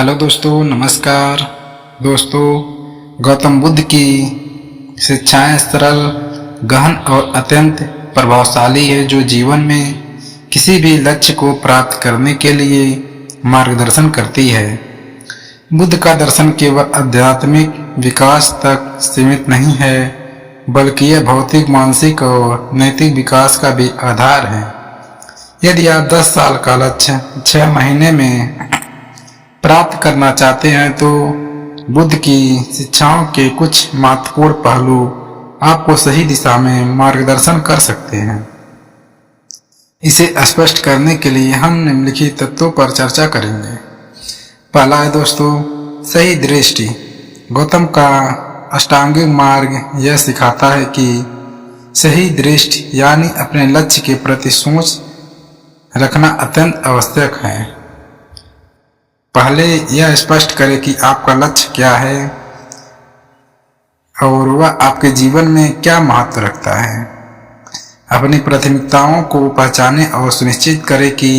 Hello दोस्तों, नमस्कार। दोस्तों, गौतम बुद्ध की शिक्षाएं सरल, गहन और अत्यंत प्रभावशाली है, जो जीवन में किसी भी लक्ष्य को प्राप्त करने के लिए मार्गदर्शन करती है। बुद्ध का दर्शन केवल आध्यात्मिक विकास तक सीमित नहीं है, बल्कि यह भौतिक, मानसिक और नैतिक विकास का भी आधार है। यदि आप 10 साल का लक्ष्य 6 महीने में प्राप्त करना चाहते हैं तो बुद्ध की शिक्षाओं के कुछ महत्वपूर्ण पहलू आपको सही दिशा में मार्गदर्शन कर सकते हैं। इसे स्पष्ट करने के लिए हम निम्नलिखित तत्वों पर चर्चा करेंगे। पहला है दोस्तों, सही दृष्टि। गौतम का अष्टांगिक मार्ग यह सिखाता है कि सही दृष्टि यानी अपने लक्ष्य के प्रति सोच रखना अत्यंत आवश्यक है। पहले यह स्पष्ट करें कि आपका लक्ष्य क्या है और वह आपके जीवन में क्या महत्व रखता है। अपनी प्राथमिकताओं को पहचानें और सुनिश्चित करें कि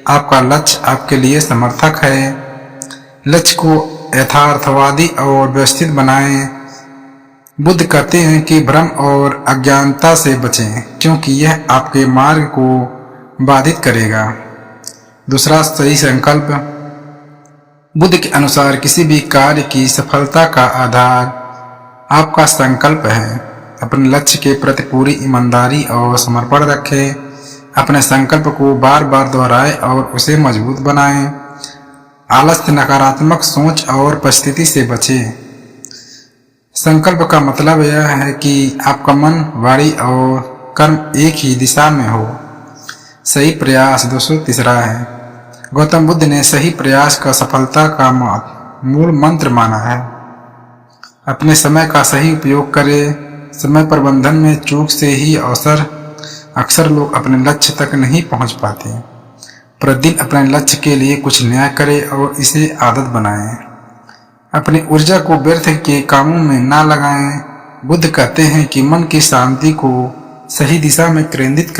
आपका लक्ष्य आपके लिए समर्थक है। लक्ष्य को यथार्थवादी और व्यवस्थित बनाएं। बुद्ध कहते हैं कि भ्रम और अज्ञानता से बचें, क्योंकि यह आपके मार्ग को बाधित करेगा। दूसरा, सही संकल्प। बुद्ध के अनुसार किसी भी कार्य की सफलता का आधार आपका संकल्प है। अपने लक्ष्य के प्रति पूरी ईमानदारी और समर्पण रखें। अपने संकल्प को बार बार दोहराएं और उसे मजबूत बनाएं। आलस्य, नकारात्मक सोच और परिस्थिति से बचें। संकल्प का मतलब यह है कि आपका मन, वाणी और कर्म एक ही दिशा में हो। सही प्रयास। दोस्तों, तीसरा है, गौतम बुद्ध ने सही प्रयास का सफलता का मूल मंत्र माना है। अपने समय का सही उपयोग करें। समय प्रबंधन में चूक से ही अक्सर लोग अपने लक्ष्य तक नहीं पहुंच पाते। प्रतिदिन अपने लक्ष्य के लिए कुछ नया करें और इसे आदत बनाएं। अपनी ऊर्जा को व्यर्थ के कामों में ना लगाएं। बुद्ध कहते हैं कि मन की शांति को सही दिशा में केंद्रित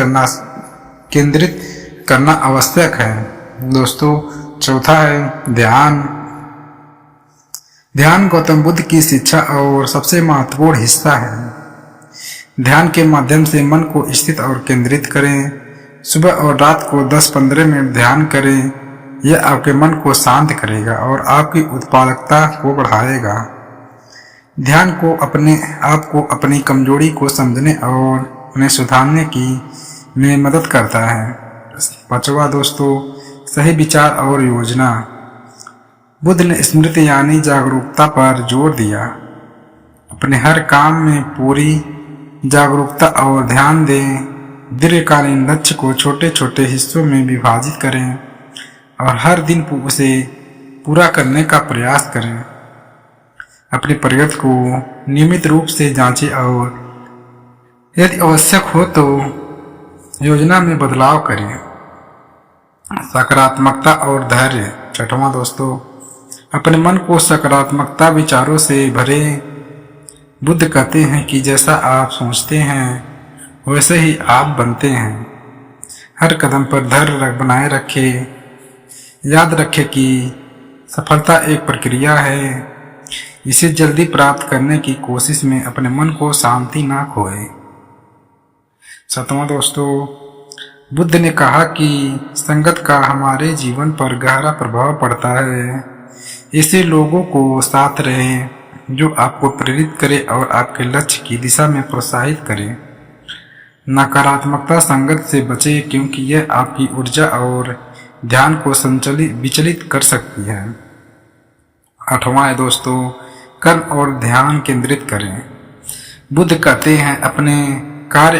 करना आवश्यक है। दोस्तों, चौथा है ध्यान। ध्यान गौतम बुद्ध की शिक्षा और सबसे महत्वपूर्ण हिस्सा है। ध्यान के माध्यम से मन को स्थित और केंद्रित करें। सुबह और रात को 10-15 मिनट ध्यान करें। यह आपके मन को शांत करेगा और आपकी उत्पादकता को बढ़ाएगा। ध्यान को आपको अपनी कमजोरी को समझने और उन्हें सुधारने में मदद करता है। पांचवा दोस्तों, सही विचार और योजना। बुद्ध ने स्मृति यानी जागरूकता पर जोर दिया। अपने हर काम में पूरी जागरूकता और ध्यान दें। दीर्घकालीन लक्ष्य को छोटे छोटे हिस्सों में विभाजित करें और हर दिन उसे पूरा करने का प्रयास करें। अपनी प्रगति को नियमित रूप से जांचें और यदि आवश्यक हो तो योजना में बदलाव करें। सकारात्मकता और धैर्य। छठवां दोस्तों, अपने मन को सकारात्मकता विचारों से भरें। बुद्ध कहते हैं कि जैसा आप सोचते हैं वैसे ही आप बनते हैं। हर कदम पर धैर्य बनाए रखें। याद रखें कि सफलता एक प्रक्रिया है। इसे जल्दी प्राप्त करने की कोशिश में अपने मन को शांति ना खोएं। सातवां दोस्तों, बुद्ध ने कहा कि संगत का हमारे जीवन पर गहरा प्रभाव पड़ता है। ऐसे लोगों को साथ रहें जो आपको प्रेरित करे और आपके लक्ष्य की दिशा में प्रोत्साहित करे। नकारात्मकता संगत से बचें, क्योंकि यह आपकी ऊर्जा और ध्यान को विचलित कर सकती है। आठवां है दोस्तों, कर्म और ध्यान केंद्रित करें। बुद्ध कहते हैं अपने कार्य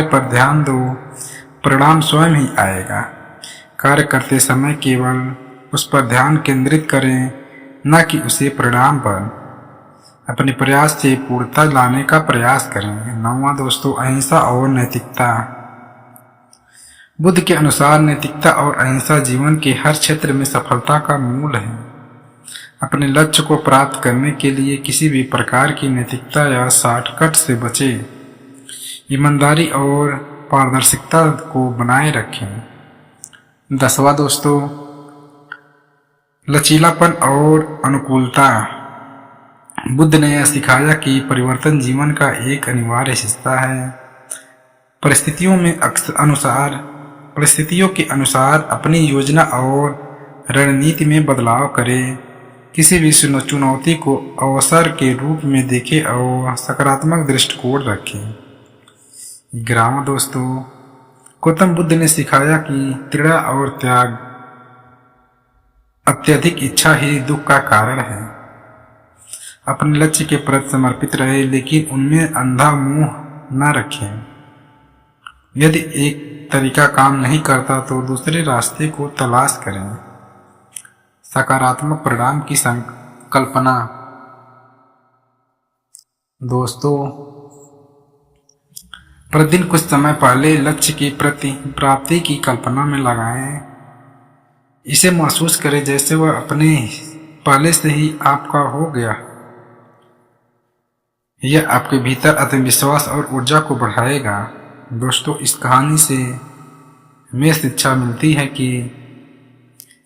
पर ध्यान दो, परिणाम स्वयं ही आएगा। कार्य करते समय केवल उस पर ध्यान केंद्रित करें, न कि उसे परिणाम पर। अपने प्रयास से पूर्णता लाने का प्रयास करें। नौवां दोस्तों, अहिंसा और नैतिकता। बुद्ध के अनुसार नैतिकता और अहिंसा जीवन के हर क्षेत्र में सफलता का मूल है। अपने लक्ष्य को प्राप्त करने के लिए किसी भी प्रकार की नैतिकता या शॉर्टकट से बचें। ईमानदारी और पारदर्शिता को बनाए रखें। 10वां दोस्तों, लचीलापन और अनुकूलता। बुद्ध ने यह सिखाया कि परिवर्तन जीवन का एक अनिवार्य हिस्सा है। परिस्थितियों के अनुसार अपनी योजना और रणनीति में बदलाव करें। किसी भी चुनौती को अवसर के रूप में देखें और सकारात्मक दृष्टिकोण रखें। 11वां दोस्तों, गौतम बुद्ध ने सिखाया कि दृढ़ और त्याग, अत्यधिक इच्छा ही दुख का कारण है। अपने लक्ष्य के प्रति समर्पित रहे, लेकिन उनमें अंधा मोह न रखें। यदि एक तरीका काम नहीं करता तो दूसरे रास्ते को तलाश करें। सकारात्मक परिणाम की संकल्पना। दोस्तों, प्रतिदिन कुछ समय पहले लक्ष्य की प्राप्ति की कल्पना में लगाएं। इसे महसूस करें जैसे वह अपने पहले से ही आपका हो गया। यह आपके भीतर आत्मविश्वास और ऊर्जा को बढ़ाएगा। दोस्तों, इस कहानी से हमें शिक्षा मिलती है कि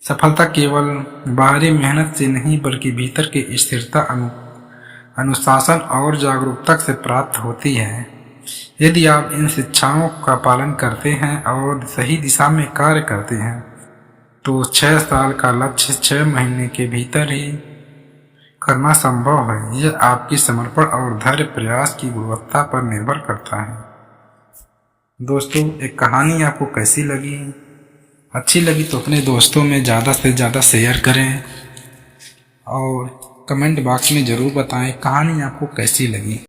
सफलता केवल बाहरी मेहनत से नहीं बल्कि भीतर की स्थिरता, अनुशासन और जागरूकता से प्राप्त होती है। यदि आप इन शिक्षाओं का पालन करते हैं और सही दिशा में कार्य करते हैं तो 6 साल का लक्ष्य 6 महीने के भीतर ही करना संभव है। यह आपकी समर्पण और धैर्य प्रयास की गुणवत्ता पर निर्भर करता है। दोस्तों, एक कहानी आपको कैसी लगी? अच्छी लगी तो अपने दोस्तों में ज़्यादा से ज़्यादा शेयर करें और कमेंट बॉक्स में ज़रूर बताएं कहानी आपको कैसी लगी।